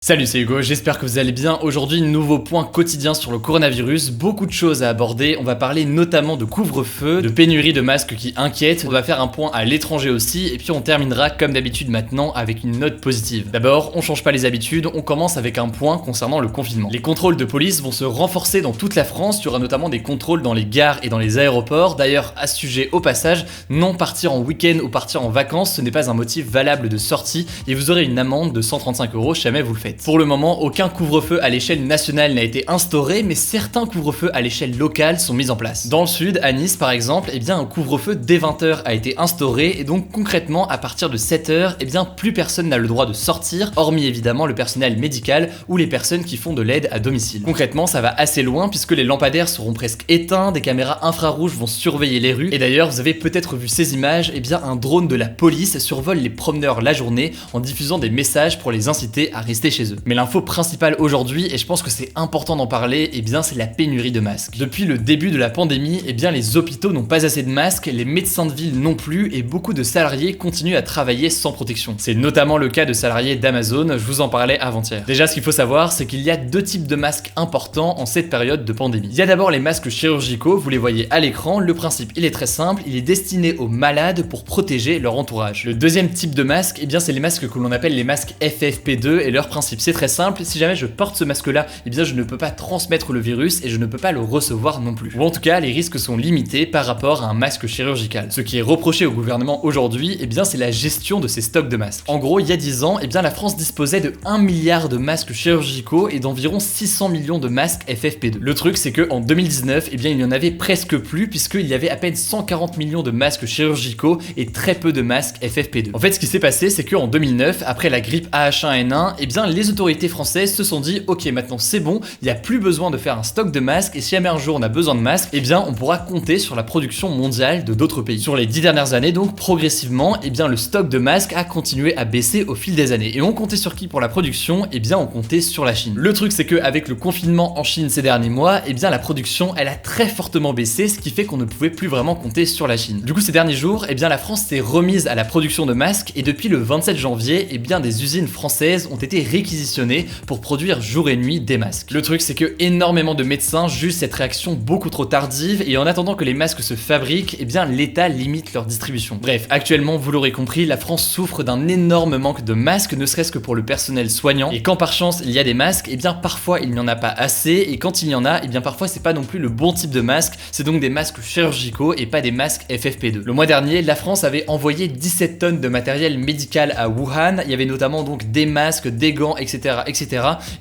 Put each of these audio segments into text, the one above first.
Salut, c'est Hugo, j'espère que vous allez bien. Aujourd'hui, nouveau point quotidien sur le coronavirus, beaucoup de choses à aborder. On va parler notamment de couvre-feu, de pénurie de masques qui inquiète. On va faire un point à l'étranger aussi, et puis on terminera comme d'habitude maintenant avec une note positive. D'abord, on change pas les habitudes, on commence avec un point concernant le confinement. Les contrôles de police vont se renforcer dans toute la France, il y aura notamment des contrôles dans les gares et dans les aéroports. D'ailleurs, à ce sujet, au passage, non partir en week-end ou partir en vacances, ce n'est pas un motif valable de sortie, et vous aurez une amende de 135 € si jamais vous le faites. Pour le moment, aucun couvre-feu à l'échelle nationale n'a été instauré, mais certains couvre-feux à l'échelle locale sont mis en place. Dans le sud, à Nice par exemple, un couvre-feu dès 20h a été instauré, et donc concrètement, à partir de 7h, plus personne n'a le droit de sortir, hormis évidemment le personnel médical ou les personnes qui font de l'aide à domicile. Concrètement, ça va assez loin puisque les lampadaires seront presque éteints, des caméras infrarouges vont surveiller les rues, et d'ailleurs, vous avez peut-être vu ces images, un drone de la police survole les promeneurs la journée en diffusant des messages pour les inciter à rester chez eux. Mais l'info principale aujourd'hui, et je pense que c'est important d'en parler, c'est la pénurie de masques. Depuis le début de la pandémie, les hôpitaux n'ont pas assez de masques, les médecins de ville non plus, et beaucoup de salariés continuent à travailler sans protection. C'est notamment le cas de salariés d'Amazon, je vous en parlais avant-hier. Déjà, ce qu'il faut savoir, c'est qu'il y a deux types de masques importants en cette période de pandémie. Il y a d'abord les masques chirurgicaux, vous les voyez à l'écran, le principe il est très simple, il est destiné aux malades pour protéger leur entourage. Le deuxième type de masque, c'est les masques que l'on appelle les masques FFP2, et leur principe c'est très simple, si jamais je porte ce masque là, je ne peux pas transmettre le virus et je ne peux pas le recevoir non plus. Ou en tout cas, les risques sont limités par rapport à un masque chirurgical. Ce qui est reproché au gouvernement aujourd'hui, c'est la gestion de ces stocks de masques. En gros, il y a 10 ans, la France disposait de 1 milliard de masques chirurgicaux et d'environ 600 millions de masques FFP2. Le truc, c'est que en 2019, il y en avait presque plus puisqu'il y avait à peine 140 millions de masques chirurgicaux et très peu de masques FFP2. En fait, ce qui s'est passé, c'est qu'en 2009, après la grippe AH1N1, les autorités françaises se sont dit ok, maintenant c'est bon, il n'y a plus besoin de faire un stock de masques, et si jamais un jour on a besoin de masques, on pourra compter sur la production mondiale de d'autres pays. Sur les 10 dernières années, donc progressivement, le stock de masques a continué à baisser au fil des années. Et on comptait sur qui pour la production? On comptait sur la Chine. Le truc, c'est qu'avec le confinement en Chine ces derniers mois, la production elle a très fortement baissé, ce qui fait qu'on ne pouvait plus vraiment compter sur la Chine. Du coup, ces derniers jours, la France s'est remise à la production de masques, et depuis le 27 janvier, des usines françaises ont été réquisitionnées pour produire jour et nuit des masques. Le truc, c'est que énormément de médecins jugent cette réaction beaucoup trop tardive, et en attendant que les masques se fabriquent, l'État limite leur distribution. Bref, actuellement, vous l'aurez compris, la France souffre d'un énorme manque de masques, ne serait-ce que pour le personnel soignant, et quand par chance il y a des masques, parfois il n'y en a pas assez, et quand il y en a, parfois c'est pas non plus le bon type de masque, c'est donc des masques chirurgicaux et pas des masques FFP2. Le mois dernier, la France avait envoyé 17 tonnes de matériel médical à Wuhan, il y avait notamment donc des masques, des gants, etc.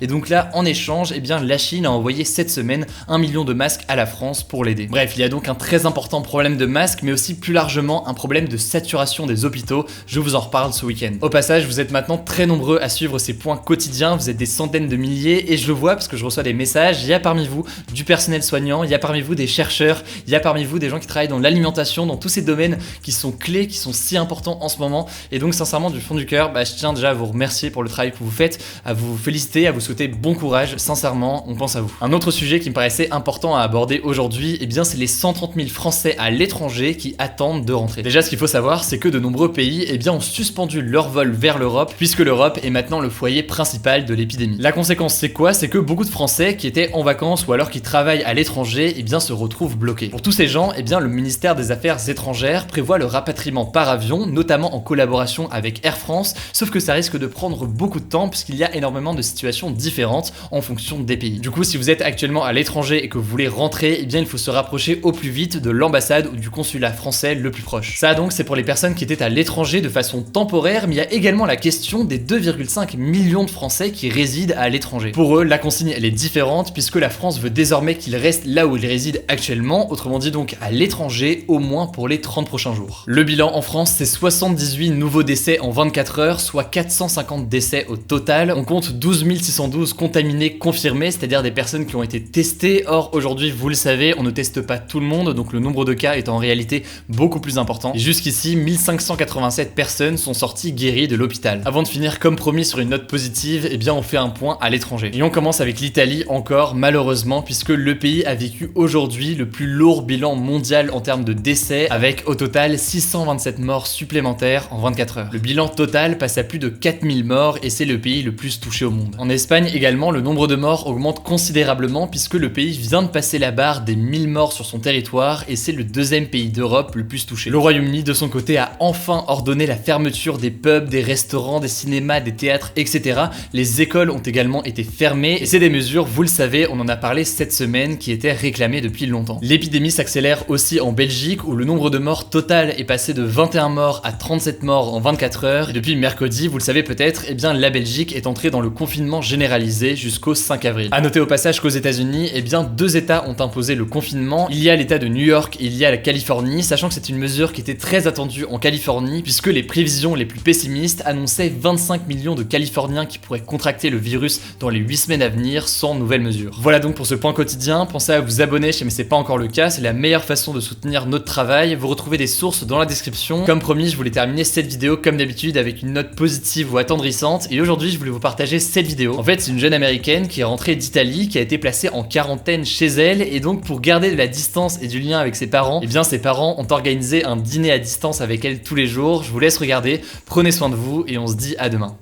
Et donc là, en échange, la Chine a envoyé cette semaine 1 million de masques à la France pour l'aider. Bref, il y a donc un très important problème de masques, mais aussi plus largement un problème de saturation des hôpitaux. Je vous en reparle ce week-end. Au passage, vous êtes maintenant très nombreux à suivre ces points quotidiens, vous êtes des centaines de milliers, et je le vois parce que je reçois des messages. Il y a parmi vous du personnel soignant, il y a parmi vous des chercheurs, il y a parmi vous des gens qui travaillent dans l'alimentation, dans tous ces domaines qui sont clés, qui sont si importants en ce moment. Et donc sincèrement, du fond du cœur, je tiens déjà à vous remercier pour le travail que vous faites, à vous féliciter, à vous souhaiter bon courage. Sincèrement, on pense à vous. Un autre sujet qui me paraissait important à aborder aujourd'hui, c'est les 130 000 Français à l'étranger qui attendent de rentrer. Déjà, ce qu'il faut savoir, c'est que de nombreux pays ont suspendu leur vol vers l'Europe, puisque l'Europe est maintenant le foyer principal de l'épidémie. La conséquence, c'est quoi? C'est que beaucoup de Français qui étaient en vacances ou alors qui travaillent à l'étranger, se retrouvent bloqués. Pour tous ces gens, le ministère des Affaires étrangères prévoit le rapatriement par avion, notamment en collaboration avec Air France, sauf que ça risque de prendre beaucoup de temps puisqu'il y a énormément de situations différentes en fonction des pays. Du coup, si vous êtes actuellement à l'étranger et que vous voulez rentrer, il faut se rapprocher au plus vite de l'ambassade ou du consulat français le plus proche. Ça donc, c'est pour les personnes qui étaient à l'étranger de façon temporaire, mais il y a également la question des 2,5 millions de Français qui résident à l'étranger. Pour eux, la consigne elle est différente puisque la France veut désormais qu'ils restent là où ils résident actuellement, autrement dit donc à l'étranger, au moins pour les 30 prochains jours. Le bilan en France, c'est 78 nouveaux décès en 24 heures, soit 450 décès au total. On compte 12 612 contaminés confirmés, c'est-à-dire des personnes qui ont été testées. Or, aujourd'hui, vous le savez, on ne teste pas tout le monde, donc le nombre de cas est en réalité beaucoup plus important. Et jusqu'ici, 1587 personnes sont sorties guéries de l'hôpital. Avant de finir, comme promis, sur une note positive, on fait un point à l'étranger. Et on commence avec l'Italie encore, malheureusement, puisque le pays a vécu aujourd'hui le plus lourd bilan mondial en termes de décès, avec au total 627 morts supplémentaires en 24 heures. Le bilan total passe à plus de 4000 morts, et c'est le pays le le plus touché au monde. En Espagne également, le nombre de morts augmente considérablement puisque le pays vient de passer la barre des 1000 morts sur son territoire et c'est le deuxième pays d'Europe le plus touché. Le Royaume-Uni de son côté a enfin ordonné la fermeture des pubs, des restaurants, des cinémas, des théâtres, etc. Les écoles ont également été fermées et c'est des mesures, vous le savez, on en a parlé cette semaine, qui étaient réclamées depuis longtemps. L'épidémie s'accélère aussi en Belgique où le nombre de morts total est passé de 21 morts à 37 morts en 24 heures et depuis mercredi, vous le savez peut-être, eh bien la Belgique est entrée dans le confinement généralisé jusqu'au 5 avril. A noter au passage qu'aux États-Unis, eh bien 2 États ont imposé le confinement. Il y a l'État de New York et il y a la Californie, sachant que c'est une mesure qui était très attendue en Californie puisque les prévisions les plus pessimistes annonçaient 25 millions de Californiens qui pourraient contracter le virus dans les 8 semaines à venir sans nouvelles mesures. Voilà donc pour ce point quotidien, pensez à vous abonner si c'est pas encore le cas, c'est la meilleure façon de soutenir notre travail. Vous retrouvez des sources dans la description. Comme promis, je voulais terminer cette vidéo comme d'habitude avec une note positive ou attendrissante et aujourd'hui je voulais vous partager cette vidéo. En fait, c'est une jeune américaine qui est rentrée d'Italie, qui a été placée en quarantaine chez elle et donc pour garder de la distance et du lien avec ses parents, eh bien ses parents ont organisé un dîner à distance avec elle tous les jours. Je vous laisse regarder, prenez soin de vous et on se dit à demain.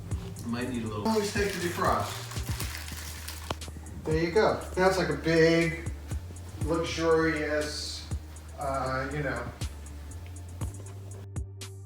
There you go. That's like a big, luxurious, you know,